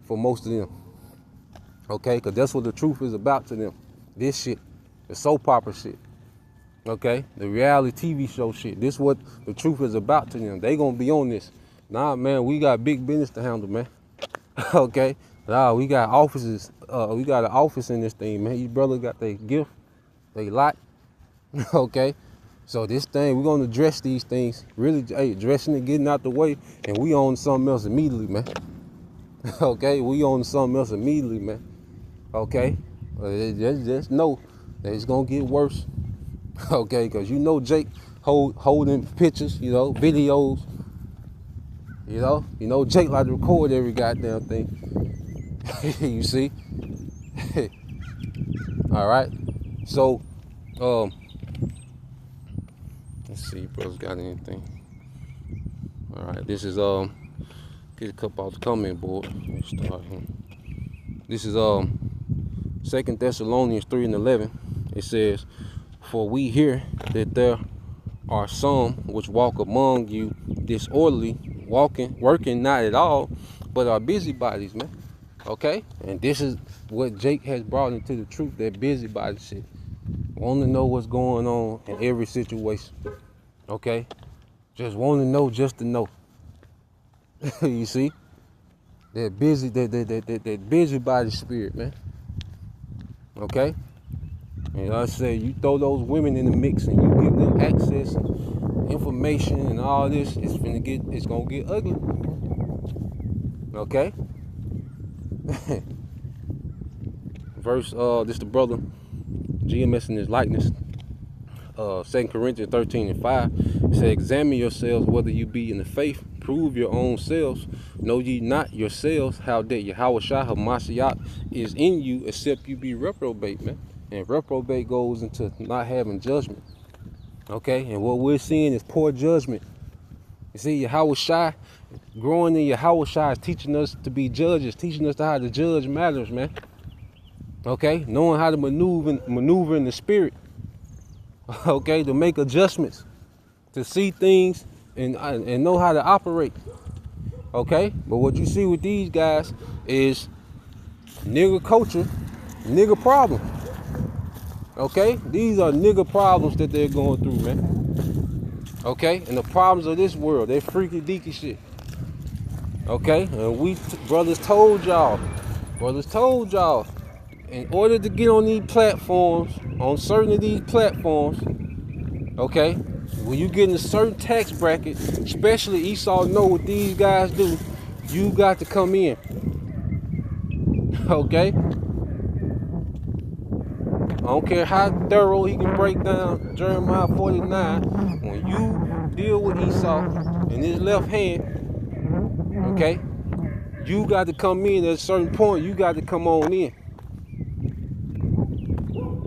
for most of them. Okay, because that's what the truth is about to them. This shit, the soap opera shit. Okay, the reality TV show shit. This is what the truth is about to them. They gonna be on this. Nah, man, we got big business to handle, man. Okay. Nah, we got offices. We got an office in this thing, man. These brothers got their gift, they lot. Okay, so this thing, we're gonna address these things. Really, hey, addressing it, getting out the way, and we on something else immediately, man. Okay, we on something else immediately, man. Okay, just know that it's gonna get worse. Okay, because you know Jake holding pictures, you know, videos. You know Jake like to record every goddamn thing. You see? All right. So, let's see, brothers got anything. All right, this is get a couple off the comment board. Let's start here. This is 2 Thessalonians 3:11. It says, "For we hear that there are some which walk among you disorderly, working not at all, but are busybodies," man. Okay? And this is what Jake has brought into the truth, that busybody shit. Want to know what's going on in every situation. Okay? Just want to know just to know. You see? That busybody spirit, man. Okay? And I say, you throw those women in the mix and you give them access and information and all this, it's gonna get ugly. Okay? Verse, this the brother, GMS in his likeness. 2 Corinthians 13:5. It says, "Examine yourselves whether you be in the faith. Prove your own selves. Know ye not yourselves how that Yahushua HaMashiach is in you, except you be reprobate," man. And reprobate goes into not having judgment. Okay? And what we're seeing is poor judgment. You see, Yahushua, growing in Yahushua is teaching us to be judges, teaching us how to judge matters, man. Okay? Knowing how to maneuver in the spirit. Okay? To make adjustments. To see things and know how to operate. Okay? But what you see with these guys is nigga culture, nigga problem. Okay? These are nigga problems that they're going through, man. Okay? And the problems of this world, they're freaky deaky shit. Okay? And we brothers told y'all, in order to get on these platforms, on certain of these platforms, okay, when you get in a certain tax bracket, especially Esau know what these guys do, you got to come in. Okay? I don't care how thorough he can break down Jeremiah 49. When you deal with Esau in his left hand, okay, you got to come in at a certain point. You got to come on in.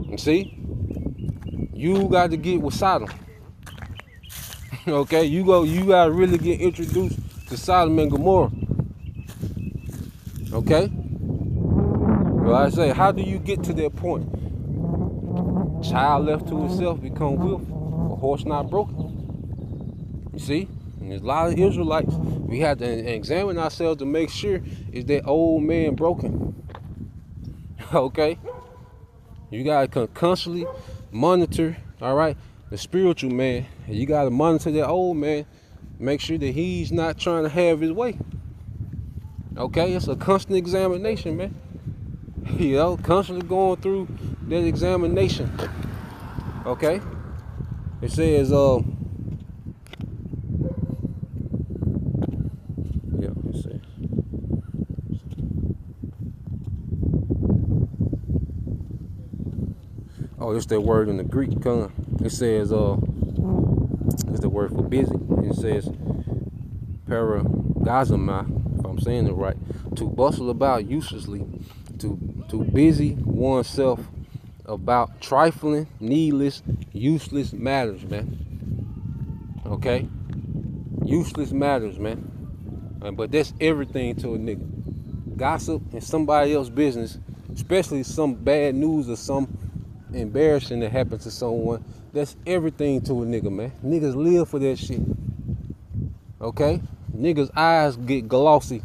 You see? You got to get with Sodom. Okay? You got to really get introduced to Sodom and Gomorrah. Okay? Well, I say, how do you get to that point? Child left to itself become willful, a horse not broken. You see? And there's a lot of Israelites. We have to examine ourselves to make sure, is that old man broken? Okay? You got to constantly monitor, all right, the spiritual man. And you got to monitor that old man, make sure that he's not trying to have his way. Okay? It's a constant examination, man. You know, constantly going through that examination. Okay? It says, oh, it's that word in the Greek. It says, it's the word for busy. It says, paragazomai, if I'm saying it right, to bustle about uselessly, to busy oneself about trifling, needless, useless matters, man. Okay? Useless matters, man. But that's everything to a nigga. Gossip and somebody else's business, especially some bad news or some embarrassing that happened to someone, that's everything to a nigga, man. Niggas live for that shit. Okay? Niggas' eyes get glossy,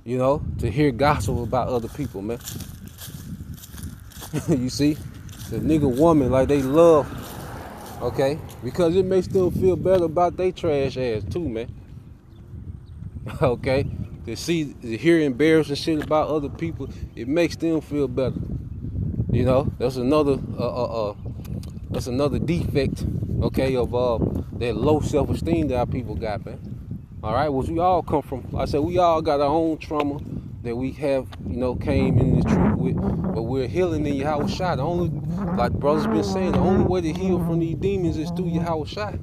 you know, to hear gossip about other people, man. You see? The nigga woman, like, they love, okay? Because it makes them feel better about their trash ass too, man. Okay? To hear embarrassing shit about other people, it makes them feel better. You know, that's another defect, okay, of that low self-esteem that our people got, man. All right, which we all come from. Like I said, we all got our own trauma that we have, you know, came in the truth with, but we're healing in Yahweh Shai. The only, like the brother's been saying, the only way to heal from these demons is through Yahweh Shai.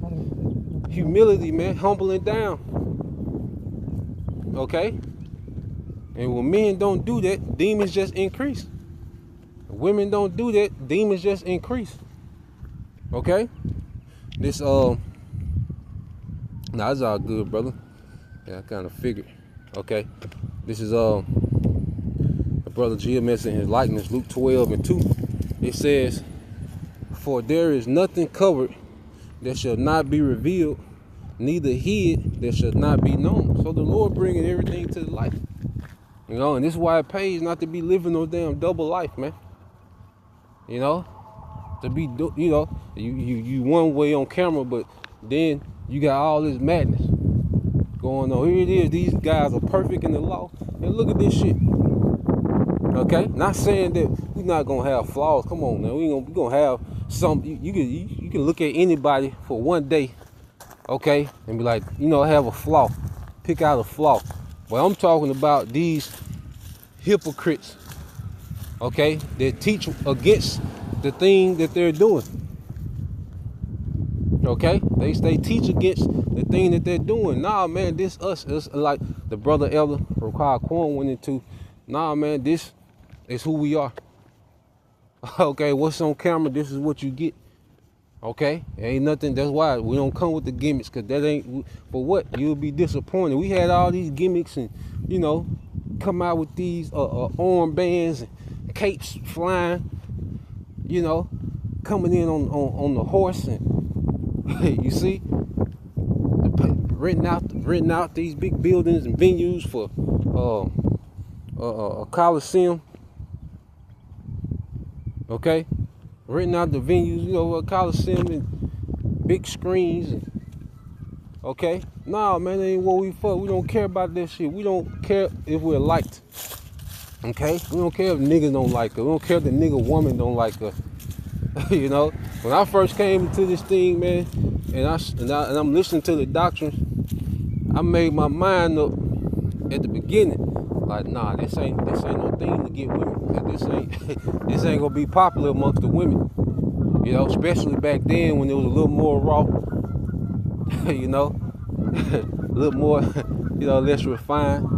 Humility, man, humbling down. Okay? And when men don't do that, demons just increase. Women don't do that, demons just increase. Okay? This nah, it's all good, brother. Yeah, I kind of figured. Okay. This is the brother GMS in his likeness, Luke 12:2. It says, for there is nothing covered that shall not be revealed, neither hid that shall not be known. So the Lord bringing everything to the light. You know, and this is why it pays not to be living no damn double life, man. You know, to be, you know, you one way on camera, but then you got all this madness going on. Here it is. These guys are perfect in the law, and look at this shit. Okay, not saying that we're not gonna have flaws. Come on now, we gonna have some. You can look at anybody for one day, okay, and be like, you know, have a flaw, pick out a flaw. But I'm talking about these hypocrites. Okay, they teach against the thing that they're doing. Okay, they teach against the thing that they're doing. Nah, man, this us. It's like the brother Elder Raquel Quan went into. Nah, man, this is who we are. Okay, what's on camera? This is what you get. Okay, ain't nothing. That's why we don't come with the gimmicks, cause that ain't. For what? You'll be disappointed. We had all these gimmicks and, you know, come out with these armbands and capes flying, you know, coming in on the horse, and you see, renting out these big buildings and venues for a Coliseum. Okay, renting out the venues, you know, a Coliseum and big screens. And, okay, nah, man, that ain't what we for. We don't care about that shit. We don't care if we're liked. Okay, we don't care if niggas don't like her. We don't care if the nigga woman don't like her. You know, when I first came into this thing, man, and I'm listening to the doctrine, I made my mind up at the beginning. Like, nah, this ain't no thing to get women. 'Cause this ain't gonna be popular amongst the women. You know, especially back then when it was a little more raw. You know, a little more, less refined.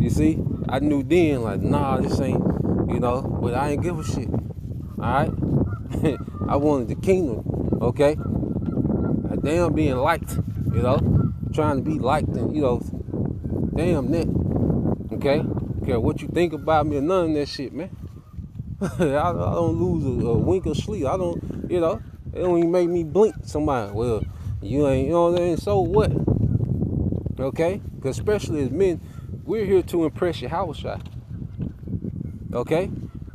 You see, I knew then, like, nah, this ain't, but I ain't give a shit. All right, I wanted the kingdom. Okay, damn being liked. Trying to be liked and damn that. Okay, care what you think about me or none of that shit, man. I don't lose a wink of sleep. I don't, it don't even make me blink. Somebody, well, you ain't, so what? Okay, because especially as men, we're here to impress your house shot. Okay,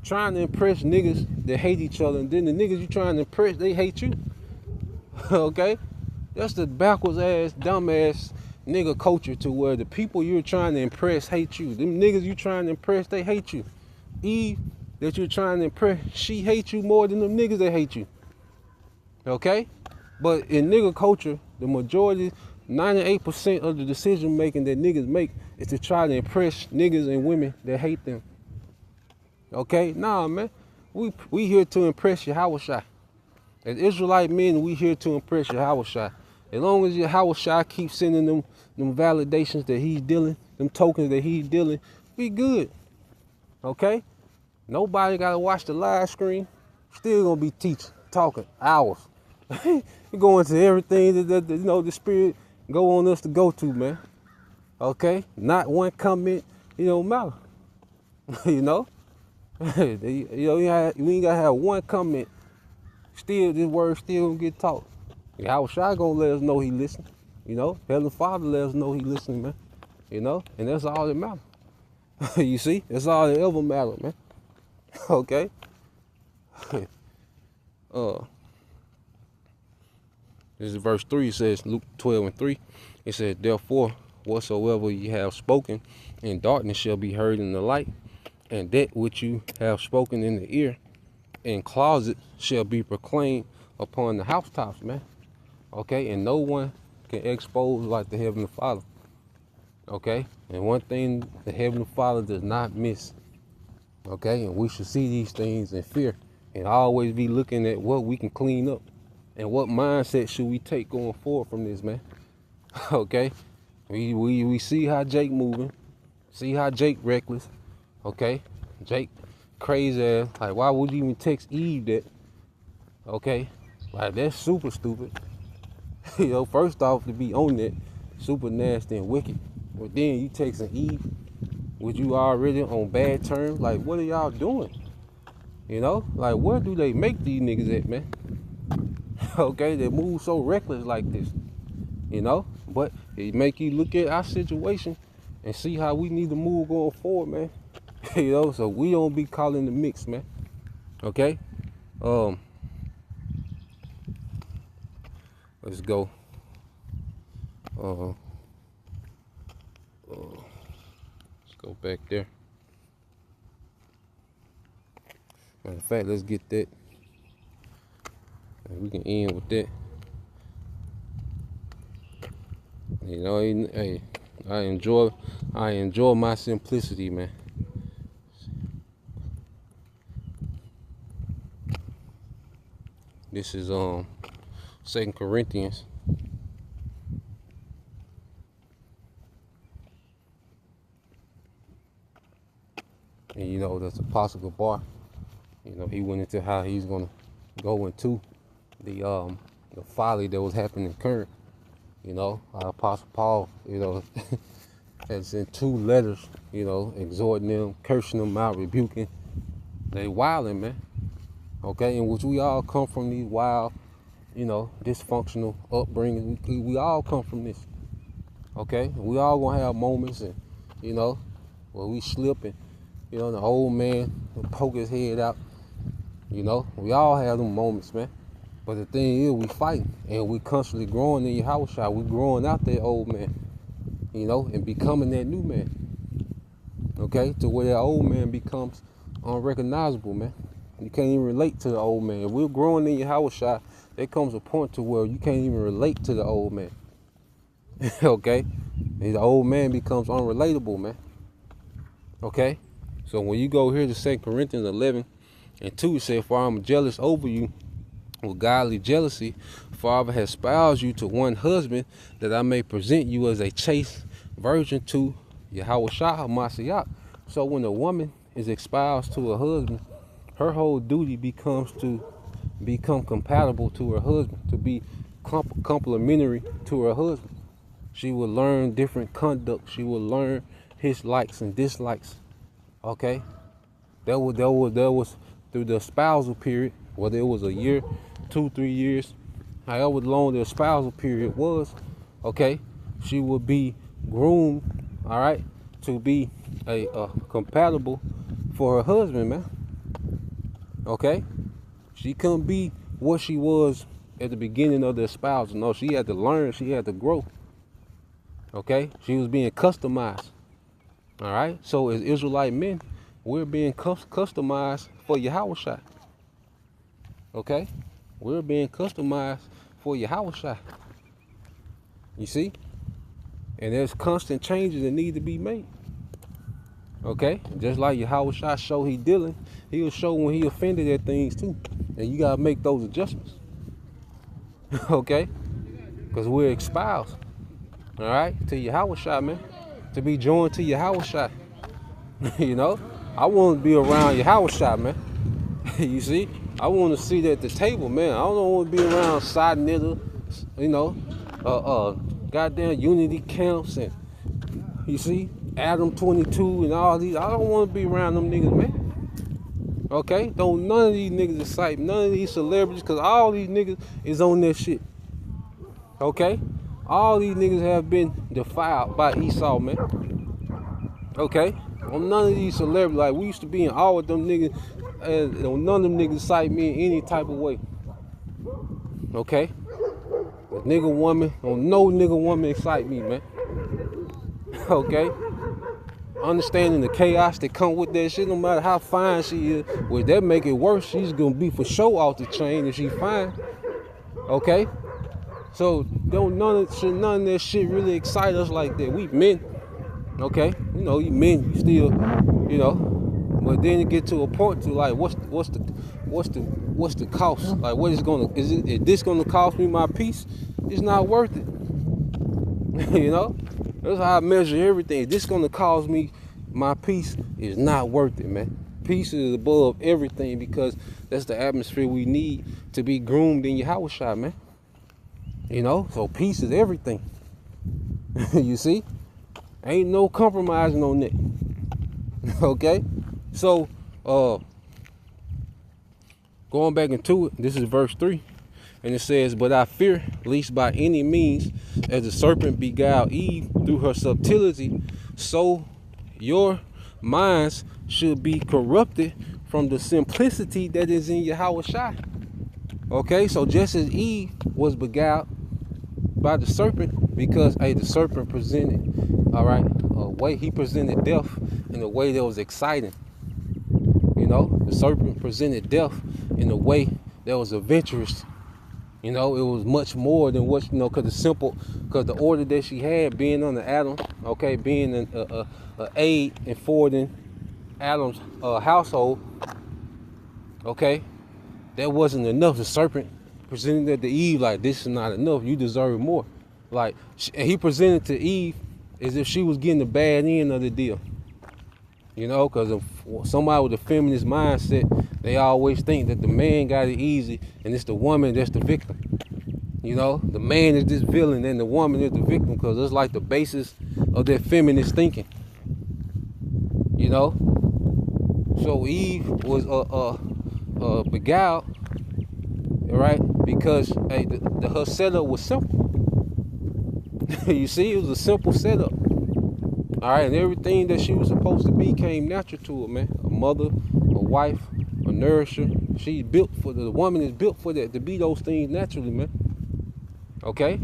trying to impress niggas that hate each other, and then the niggas you trying to impress, they hate you. Okay, that's the backwards ass, dumb ass nigga culture to where the people you're trying to impress hate you. Them niggas you trying to impress, they hate you. Eve that you're trying to impress, she hates you more than them niggas that hate you. Okay? But in nigga culture, the majority, 98% of the decision making that niggas make is to try to impress niggas and women that hate them. Okay? Nah, man. We here to impress your house shot. As Israelite men, we here to impress your house shot. As long as your house shot keeps sending them validations that he's dealing, them tokens that he's dealing, we good. Okay? Nobody gotta watch the live stream. Still gonna be teaching, talking hours. We go into everything that the spirit go on us to go to, man. Okay? Not one comment, matter. We ain't gotta have one comment. Still, this word still gonna get taught. Our Shai gonna let us know he listening. Heavenly Father let us know he listening, man. And that's all that matters. You see? That's all that ever matters, man. Okay? This is verse 3. It says, Luke 12:3. It says, therefore, whatsoever ye have spoken in darkness shall be heard in the light, and that which you have spoken in the ear in closet shall be proclaimed upon the housetops, man. Okay? And no one can expose like the Heavenly Father. Okay? And one thing the Heavenly Father does not miss. Okay? And we should see these things in fear and always be looking at what we can clean up and what mindset should we take going forward from this, man. Okay? We see how Jake moving. See how Jake reckless. Okay? Jake crazy ass. Like, why would you even text Eve that? Okay? Like, that's super stupid. First off, to be on that, super nasty and wicked. But then you texting Eve, with you already on bad terms. Like, what are y'all doing? Like, where do they make these niggas at, man? Okay, they move so reckless like this. But it make you look at our situation and see how we need to move going forward, man. So we don't be calling the mix, man. Okay? Let's go. Let's go back there. Matter of fact, let's get that. And we can end with that. Hey, I enjoy my simplicity, man. This is 2 Corinthians. And that's Apostle Bar. He went into how he's gonna go into the folly that was happening current. Apostle Paul, had sent 2 letters, exhorting them, cursing them out, rebuking. They wilding, man. Okay, in which we all come from these wild, dysfunctional upbringing. We all come from this. Okay, we all gonna have moments, and where we slip and the old man will poke his head out. We all have them moments, man. But the thing is, we fighting and we constantly growing in your house shot. We growing out that old man, and becoming that new man. Okay, to where that old man becomes unrecognizable, man. You can't even relate to the old man. If we're growing in your house shot, there comes a point to where you can't even relate to the old man. Okay? And the old man becomes unrelatable, man. Okay? So when you go here to 2 Corinthians 11:2, it says, "For I am jealous over you with godly jealousy, for I have espoused you to one husband, that I may present you as a chaste virgin to Yahushua HaMashiach." So when a woman is espoused to a husband, her whole duty becomes to become compatible to her husband, to be complementary to her husband. She will learn different conduct. She will learn his likes and dislikes. Okay? That was through the spousal period, whether it was a year, 2, 3 years, however long the spousal period was, okay, she would be groomed, all right, to be a compatible for her husband, man. Okay? She couldn't be what she was at the beginning of the spousal. No, she had to learn, she had to grow. Okay? She was being customized. All right? So as Israelite men, we're being customized for Yahushua. Okay? We're being customized for Yahushua. You see? And there's constant changes that need to be made. Okay? Just like Yahushua show he dealing, he'll show when he offended at things too. And you gotta make those adjustments. Okay? Because we're espoused. All right? To Yahushua, man. To be joined to Yahushua. You know? I want to be around Yahushua, man. You see? I want to sit at the table, man. I don't want to be around side nigga, you know, goddamn unity camps and, you see, Adam 22 and all these. I don't want to be around them niggas, man. Okay? Don't none of these niggas excite me. None of these celebrities, because all these niggas is on that shit. Okay? All these niggas have been defiled by Esau, man. Okay? On none of these celebrities, like we used to be in awe with them niggas, and none of them niggas excite me in any type of way. Okay? A nigga woman, on no nigga woman excite me, man. Okay? Understanding the chaos that come with that shit, no matter how fine she is, well, that make it worse. She's gonna be for sure off the chain if she fine. Okay? So none of that shit really excite us like that. We men, okay? You know, you men, you still, you know. But then you get to a point to like, what's the cost? Like, what is this gonna cost me my peace? It's not worth it. You know, that's how I measure everything. If this gonna cost me my peace, is not worth it, man. Peace is above everything, because that's the atmosphere we need to be groomed in Yahushua, man. You know, so peace is everything. You see? Ain't no compromising on that. Okay? So, going back into it, this is verse 3. And it says, "But I fear, lest by any means, as the serpent beguiled Eve through her subtlety, so your minds should be corrupted from the simplicity that is in Yahushua." Okay, so just as Eve was beguiled by the serpent, because the serpent presented, all right, a way, he presented death in a way that was exciting. You know, the serpent presented death in a way that was adventurous. You know, it was much more than what, you know, because the order that she had, being under Adam, okay, being an aid in forwarding Adam's household, okay, that wasn't enough. The serpent presented that to Eve like, this is not enough. You deserve more. Like, and he presented to Eve as if she was getting the bad end of the deal. You know, because somebody with a feminist mindset, they always think that the man got it easy and it's the woman that's the victim. You know, the man is this villain and the woman is the victim, because it's like the basis of their feminist thinking. You know, so Eve was beguiled, right? Because her setup was simple. You see, it was a simple setup. All right, and everything that she was supposed to be came natural to her, man. A mother, a wife, a nourisher. She's built for the woman is built for that, to be those things naturally, man. Okay,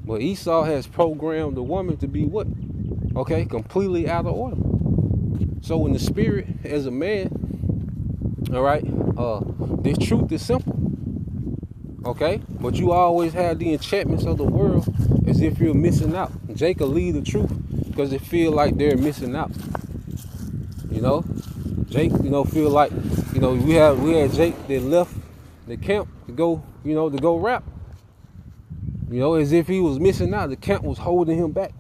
but Esau has programmed the woman to be what? Okay, completely out of order. So in the spirit, as a man, all right, this truth is simple. Okay, but you always have the enchantments of the world as if you're missing out. Jacob leave the truth because they feel like they're missing out. You know, Jake, you know, feel like, you know, we had Jake that left the camp to go, you know, to go rap. You know, as if he was missing out. The camp was holding him back.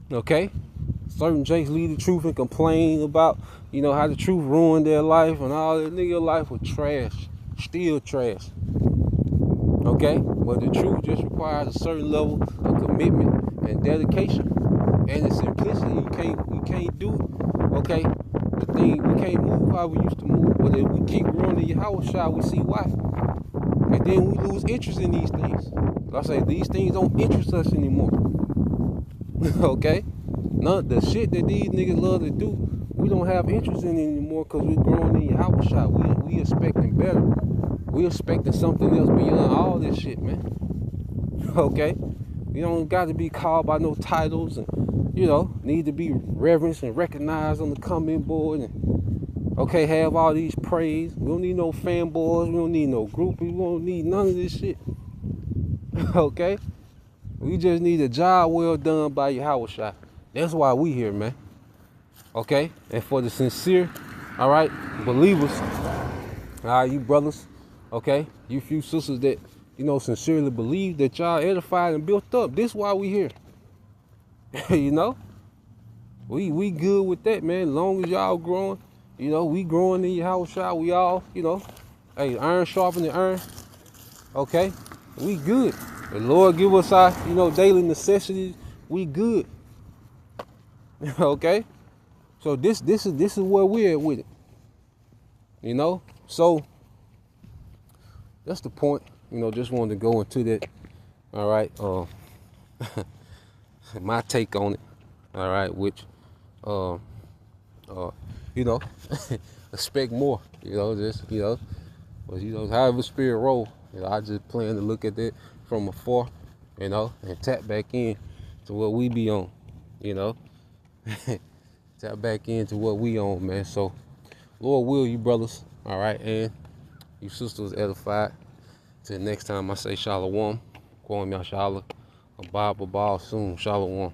Okay? Certain Jakes leave the truth and complain about, you know, how the truth ruined their life and all that. Nigga life was trash. Still trash. Okay? But the truth just requires a certain level of commitment and dedication. And the simplicity. We can't do it. Okay? The thing, we can't move how we used to move. But if we keep growing in Yahushua, we see why. And then we lose interest in these things. Like I say, these things don't interest us anymore. Okay? None the shit that these niggas love to do, we don't have interest in it anymore because we're growing in Yahushua. We expecting better. We expecting something else beyond all this shit, man. Okay? You don't got to be called by no titles and, you know, need to be reverenced and recognized on the comment board and, okay, have all these praise. We don't need no fanboys. We don't need no groupies. We don't need none of this shit. Okay? We just need a job well done by Yahushua. That's why we here, man. Okay? And for the sincere, all right, believers, all right, you brothers, okay, you few sisters that, you know, sincerely believe that y'all edified and built up. This is why we here. You know? We good with that, man. As long as y'all growing, you know, we growing in Yahushua. We all, you know, hey, iron sharpening iron. Okay? We good. The Lord give us our, you know, daily necessities. We good. Okay? So this is where we're at with it. You know? So that's the point. You know, just wanted to go into that. All right. My take on it. All right, which you know, expect more. You know, just, you know, but you know, however spirit roll, you know, I just plan to look at that from afar, you know, and tap back in to what we be on, you know. Tap back into what we on, man. So, Lord will, you brothers, all right, and you sisters edified. Till next time, I say Shalom. Kwame Yashala. Abba soon. Shalom.